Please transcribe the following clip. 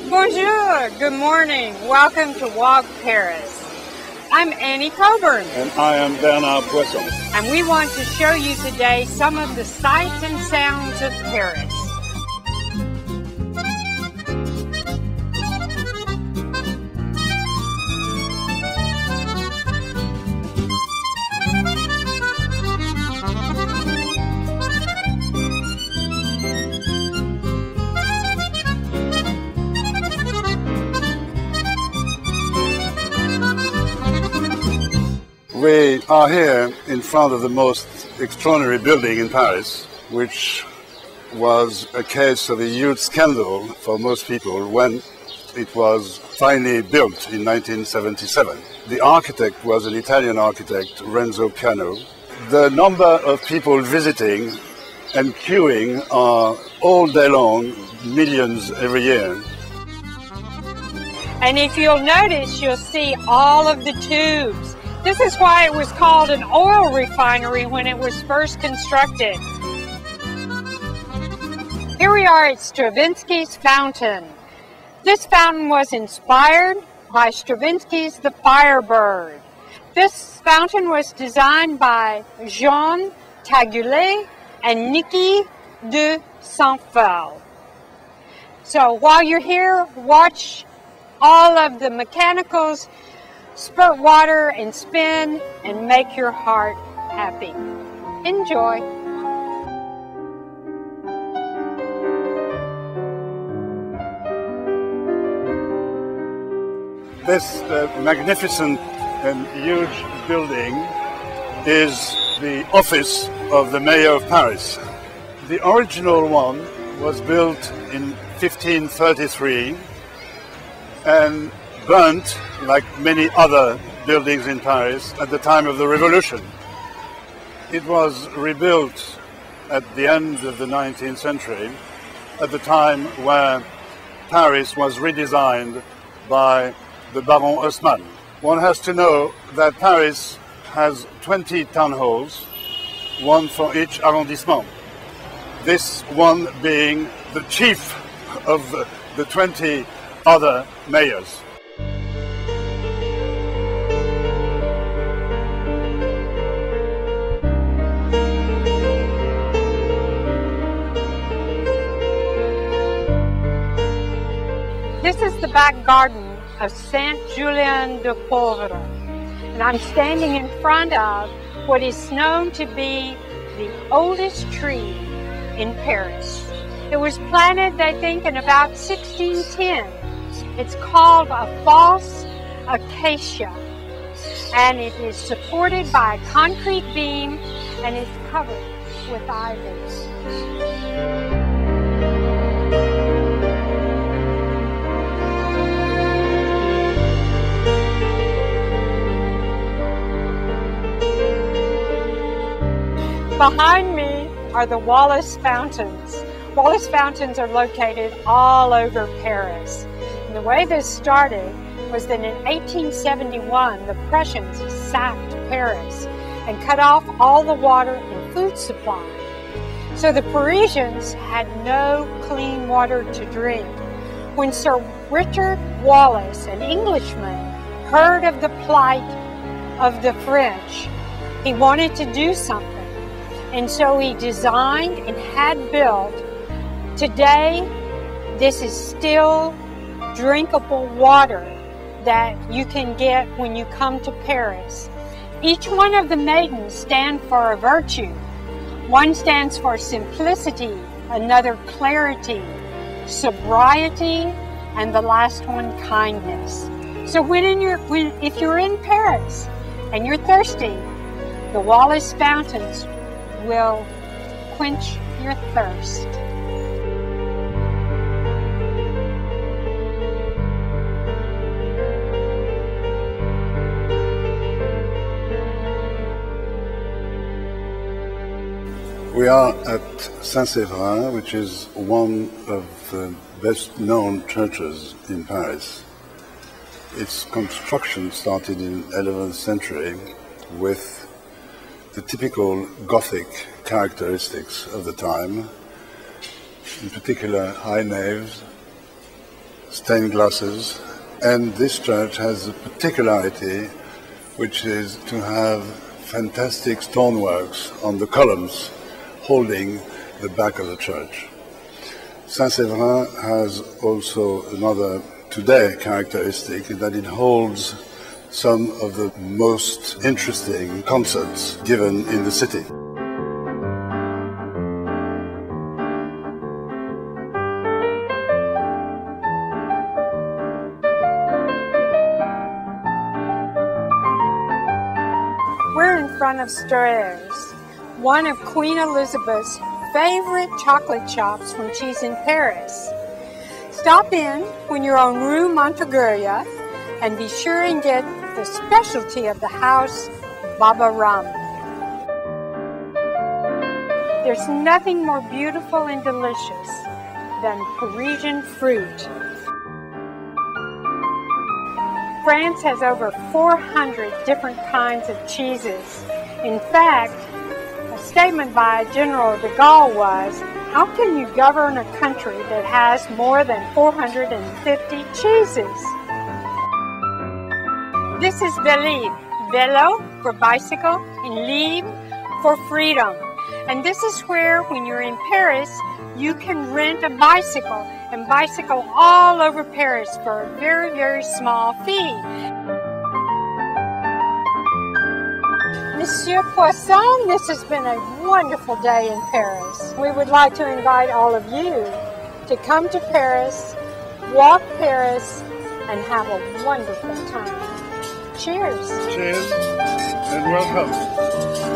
Bonjour, good morning. Welcome to Walk Paris. I'm Annie Coburn. And I am Bernard Poisson. And we want to show you today some of the sights and sounds of Paris. We are here in front of the most extraordinary building in Paris, which was a case of a huge scandal for most people when it was finally built in 1977. The architect was an Italian architect, Renzo Piano. The number of people visiting and queuing are all day long, millions every year. And if you'll notice, you'll see all of the tubes. This is why it was called an oil refinery when it was first constructed. Here we are at Stravinsky's Fountain. This fountain was inspired by Stravinsky's The Firebird. This fountain was designed by Jean Tagulet and Nicky de Saint-Phal. So while you're here, watch all of the mechanicals spurt water and spin and make your heart happy. Enjoy. This magnificent and huge building is the office of the Mayor of Paris. The original one was built in 1533 and burnt, like many other buildings in Paris, at the time of the Revolution. It was rebuilt at the end of the 19th century, at the time where Paris was redesigned by the Baron Haussmann. One has to know that Paris has 20 town halls, one for each arrondissement. This one being the chief of the 20 other mayors. This is the back garden of Saint Julien le Pauvre, and I'm standing in front of what is known to be the oldest tree in Paris. It was planted, I think, in about 1610. It's called a false acacia, and it is supported by a concrete beam and is covered with ivy. Behind me are the Wallace Fountains. Wallace Fountains are located all over Paris. And the way this started was that in 1871, the Prussians sacked Paris and cut off all the water and food supply. So the Parisians had no clean water to drink. When Sir Richard Wallace, an Englishman, heard of the plight of the French, he wanted to do something. And so he designed and had built. Today, this is still drinkable water that you can get when you come to Paris. Each one of the maidens stand for a virtue. One stands for simplicity, another clarity, sobriety, and the last one kindness. So if you're in Paris and you're thirsty, the Wallace Fountains will quench your thirst. We are at Saint-Severin, which is one of the best known churches in Paris. Its construction started in the 11th century with the typical Gothic characteristics of the time, in particular high naves, stained glasses. And this church has a particularity, which is to have fantastic stoneworks on the columns holding the back of the church. Saint-Severin has also another today characteristic, that it holds some of the most interesting concerts given in the city. We're in front of Stravinsky, one of Queen Elizabeth's favorite chocolate shops when she's in Paris. Stop in when you're on Rue Montorgueil and be sure and get the specialty of the house, Baba Rum. There's nothing more beautiful and delicious than Parisian fruit. France has over 400 different kinds of cheeses. In fact, a statement by General de Gaulle was, "How can you govern a country that has more than 450 cheeses?" This is Ville, vélo for bicycle, and libre for freedom. And this is where, when you're in Paris, you can rent a bicycle and bicycle all over Paris for a very, very small fee. Monsieur Poisson, this has been a wonderful day in Paris. We would like to invite all of you to come to Paris, walk Paris, and have a wonderful time. Cheers. Cheers and welcome.